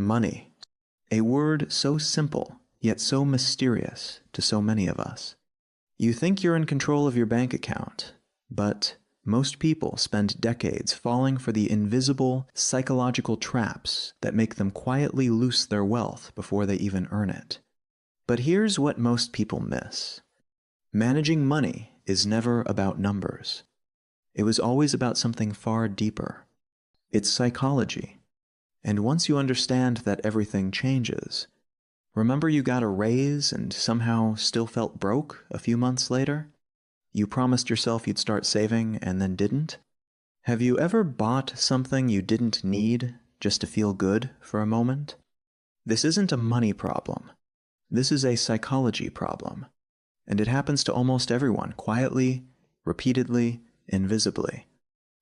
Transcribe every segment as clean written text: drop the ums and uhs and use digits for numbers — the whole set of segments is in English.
Money. A word so simple, yet so mysterious to so many of us. You think you're in control of your bank account, but most people spend decades falling for the invisible psychological traps that make them quietly lose their wealth before they even earn it. But here's what most people miss. Managing money is never about numbers. It was always about something far deeper. It's psychology. And once you understand that everything changes, remember you got a raise and somehow still felt broke a few months later? You promised yourself you'd start saving and then didn't? Have you ever bought something you didn't need just to feel good for a moment? This isn't a money problem. This is a psychology problem. And it happens to almost everyone, quietly, repeatedly, invisibly.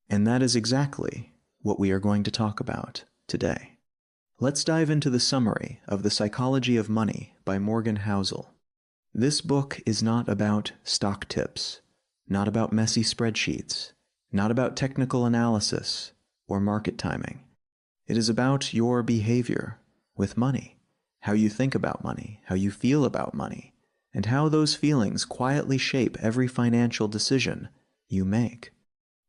And that is exactly what we are going to talk about today. Let's dive into the summary of The Psychology of Money by Morgan Housel. This book is not about stock tips, not about messy spreadsheets, not about technical analysis or market timing. It is about your behavior with money, how you think about money, how you feel about money, and how those feelings quietly shape every financial decision you make,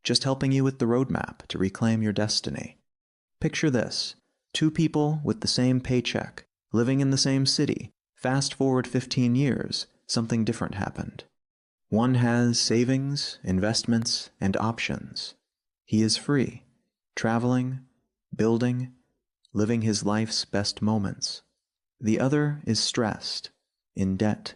just helping you with the roadmap to reclaim your destiny. Picture this: two people with the same paycheck, living in the same city. Fast forward 15 years, something different happened. One has savings, investments, and options. He is free, traveling, building, living his life's best moments. The other is stressed, in debt,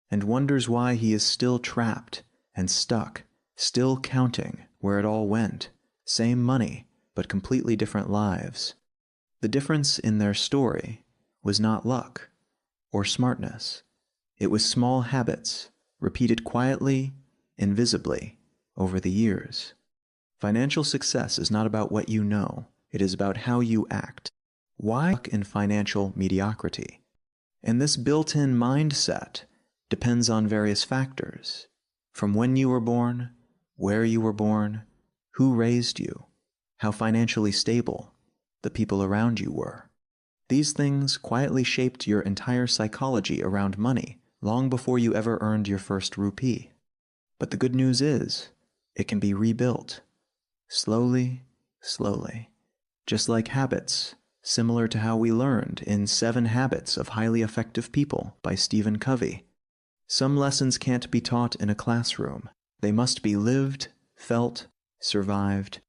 and wonders why he is still trapped and stuck, still counting where it all went. Same money, but completely different lives. The difference in their story was not luck or smartness. It was small habits, repeated quietly, invisibly, over the years. Financial success is not about what you know. It is about how you act. Why in financial mediocrity? And this built-in mindset depends on various factors, from when you were born, where you were born, who raised you, how financially stable the people around you were. These things quietly shaped your entire psychology around money long before you ever earned your first rupee. But the good news is, it can be rebuilt. Slowly, slowly. Just like habits, similar to how we learned in 7 Habits of Highly Effective People by Stephen Covey. Some lessons can't be taught in a classroom. They must be lived, felt, survived.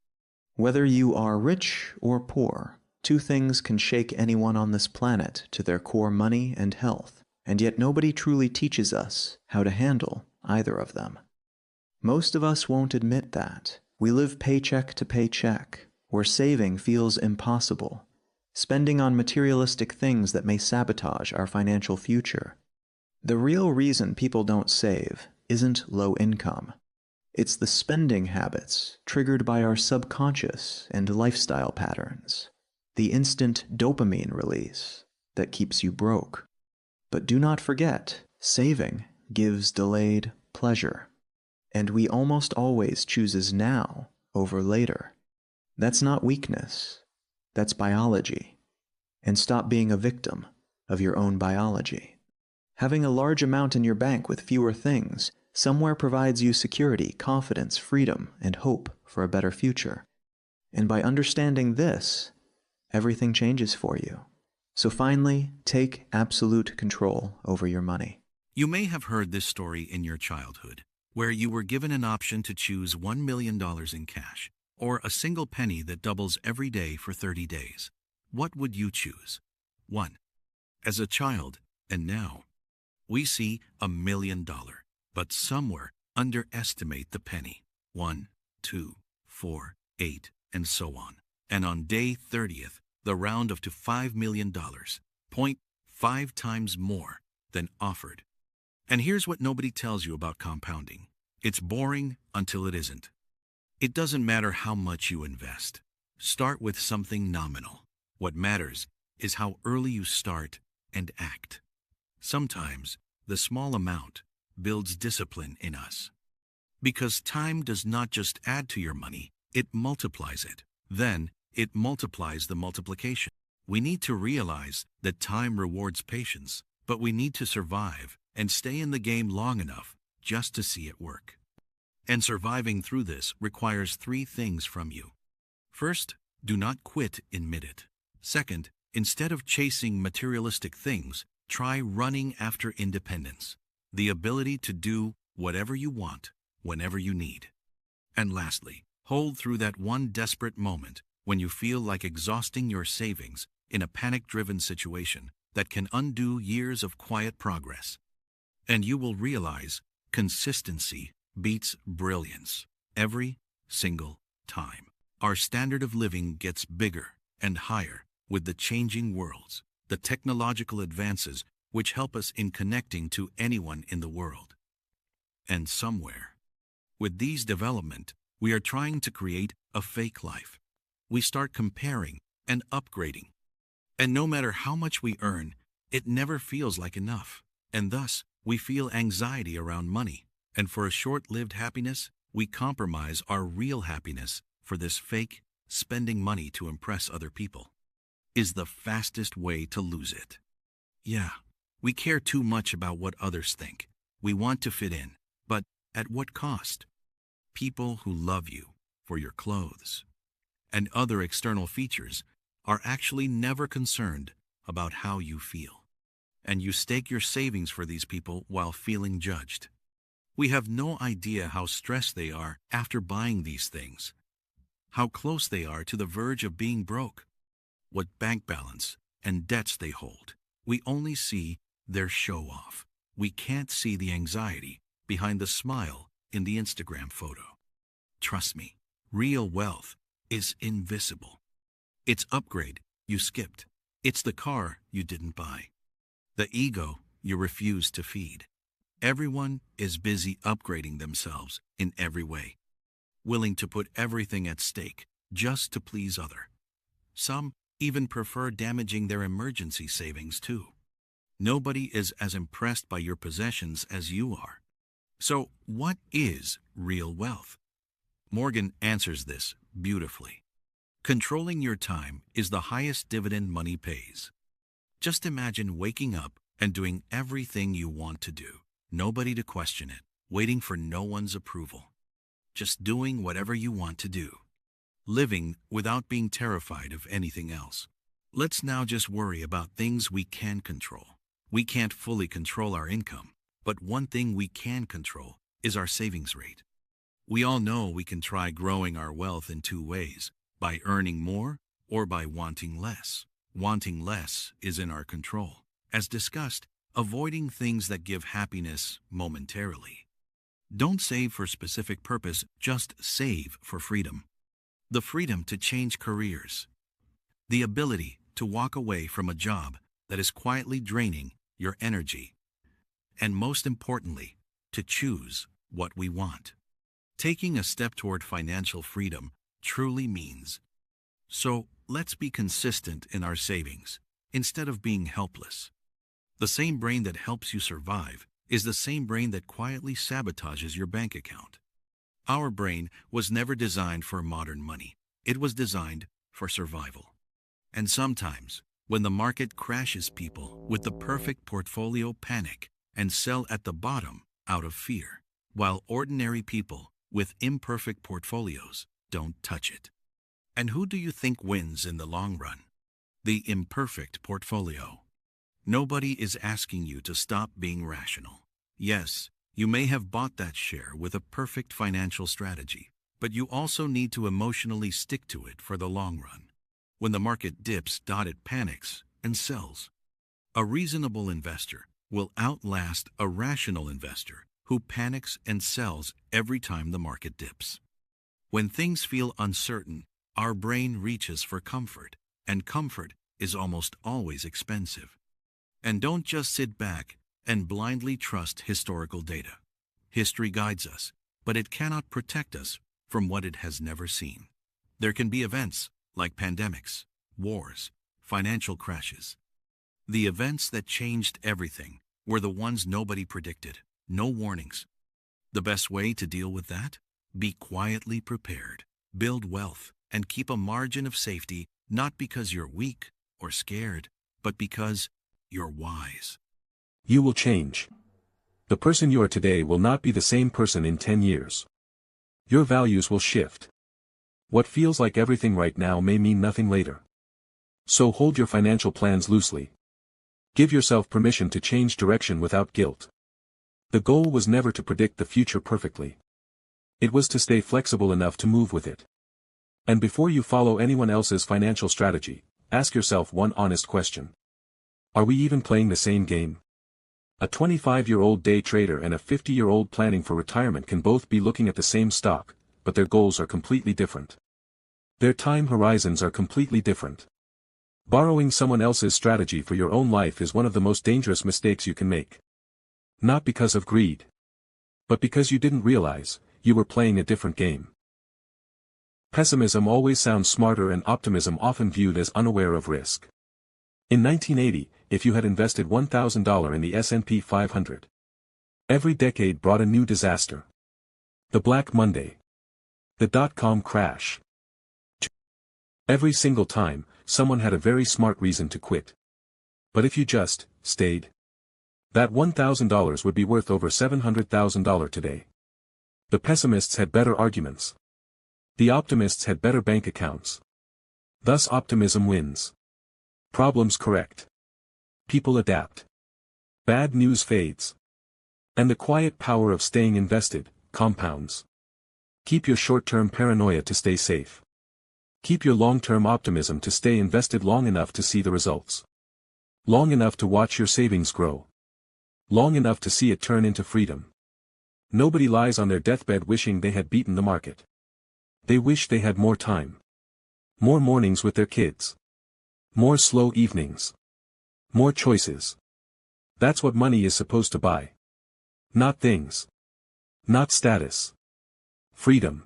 Whether you are rich or poor, 2 things can shake anyone on this planet to their core: money and health, and yet nobody truly teaches us how to handle either of them. Most of us won't admit that. We live paycheck to paycheck, where saving feels impossible, spending on materialistic things that may sabotage our financial future. The real reason people don't save isn't low income. It's the spending habits triggered by our subconscious and lifestyle patterns, the instant dopamine release that keeps you broke. But do not forget, saving gives delayed pleasure, and we almost always chooses now over later. That's not weakness, that's biology. And stop being a victim of your own biology. Having a large amount in your bank with fewer things somewhere provides you security, confidence, freedom, and hope for a better future. And by understanding this, everything changes for you. So finally, take absolute control over your money. You may have heard this story in your childhood, where you were given an option to choose $1 million in cash, or a single penny that doubles every day for 30 days. What would you choose? 1. As a child, and now, we see $1 million, but somewhere underestimate the penny. 1, 2, 4, 8, and so on. And on day 30th, the round up to $5 million, 0.5 times more than offered. And here's what nobody tells you about compounding. It's boring until it isn't. It doesn't matter how much you invest. Start with something nominal. What matters is how early you start and act. Sometimes the small amount builds discipline in us. Because time does not just add to your money, it multiplies it. Then it multiplies the multiplication. We need to realize that time rewards patience, but we need to survive and stay in the game long enough just to see it work. And surviving through this requires three things from you. First, do not quit in mid-it. Second, instead of chasing materialistic things, try running after independence, the ability to do whatever you want, whenever you need. And lastly, hold through that one desperate moment when you feel like exhausting your savings in a panic-driven situation that can undo years of quiet progress. And you will realize consistency beats brilliance every single time. Our standard of living gets bigger and higher with the changing worlds, the technological advances which help us in connecting to anyone in the world. And somewhere, with these developments, we are trying to create a fake life. We start comparing and upgrading. And no matter how much we earn, it never feels like enough. And thus, we feel anxiety around money. And for a short-lived happiness, we compromise our real happiness for this fake, spending money to impress other people is the fastest way to lose it. Yeah, we care too much about what others think. We want to fit in, but at what cost? People who love you for your clothes and other external features are actually never concerned about how you feel. And you stake your savings for these people while feeling judged. We have no idea how stressed they are after buying these things, how close they are to the verge of being broke, what bank balance and debts they hold. We only see their show-off. We can't see the anxiety behind the smile in the Instagram photo. Trust me, real wealth is invisible. It's upgrade you skipped. It's the car you didn't buy. The ego you refused to feed. Everyone is busy upgrading themselves in every way, willing to put everything at stake just to please others. Some even prefer damaging their emergency savings too. Nobody is as impressed by your possessions as you are. So, what is real wealth? Morgan answers this beautifully. Controlling your time is the highest dividend money pays. Just imagine waking up and doing everything you want to do. Nobody to question it, waiting for no one's approval. Just doing whatever you want to do. Living without being terrified of anything else. Let's now just worry about things we can control. We can't fully control our income, but one thing we can control is our savings rate. We all know we can try growing our wealth in two ways, by earning more or by wanting less. Wanting less is in our control. As discussed, avoiding things that give happiness momentarily. Don't save for specific purpose, just save for freedom. The freedom to change careers. The ability to walk away from a job that is quietly draining your energy. And most importantly, to choose what we want. Taking a step toward financial freedom truly means. So let's be consistent in our savings instead of being helpless. The same brain that helps you survive is the same brain that quietly sabotages your bank account. Our brain was never designed for modern money. It was designed for survival. And sometimes, when the market crashes, people with the perfect portfolio panic and sell at the bottom out of fear, while ordinary people with imperfect portfolios don't touch it. And who do you think wins in the long run? The imperfect portfolio. Nobody is asking you to stop being rational. Yes, you may have bought that share with a perfect financial strategy, but you also need to emotionally stick to it for the long run. When the market dips, it panics and sells. A reasonable investor will outlast a rational investor who panics and sells every time the market dips. When things feel uncertain, our brain reaches for comfort, and comfort is almost always expensive. And don't just sit back and blindly trust historical data. History guides us, but it cannot protect us from what it has never seen. There can be events like pandemics, wars, financial crashes. The events that changed everything were the ones nobody predicted, no warnings. The best way to deal with that? Be quietly prepared, build wealth, and keep a margin of safety, not because you're weak, or scared, but because you're wise. You will change. The person you are today will not be the same person in 10 years. Your values will shift. What feels like everything right now may mean nothing later. So hold your financial plans loosely. Give yourself permission to change direction without guilt. The goal was never to predict the future perfectly. It was to stay flexible enough to move with it. And before you follow anyone else's financial strategy, ask yourself one honest question. Are we even playing the same game? A 25-year-old day trader and a 50-year-old planning for retirement can both be looking at the same stock, but their goals are completely different. Their time horizons are completely different. Borrowing someone else's strategy for your own life is one of the most dangerous mistakes you can make. Not because of greed, but because you didn't realize you were playing a different game. Pessimism always sounds smarter and optimism often viewed as unaware of risk. In 1980, if you had invested $1,000 in the S&P 500, every decade brought a new disaster. The Black Monday. The dot-com crash. Every single time, someone had a very smart reason to quit. But if you just stayed, that $1,000 would be worth over $700,000 today. The pessimists had better arguments. The optimists had better bank accounts. Thus optimism wins. Problems correct. People adapt. Bad news fades. And the quiet power of staying invested compounds. Keep your short-term paranoia to stay safe. Keep your long-term optimism to stay invested long enough to see the results. Long enough to watch your savings grow. Long enough to see it turn into freedom. Nobody lies on their deathbed wishing they had beaten the market. They wish they had more time. More mornings with their kids. More slow evenings. More choices. That's what money is supposed to buy. Not things. Not status. Freedom.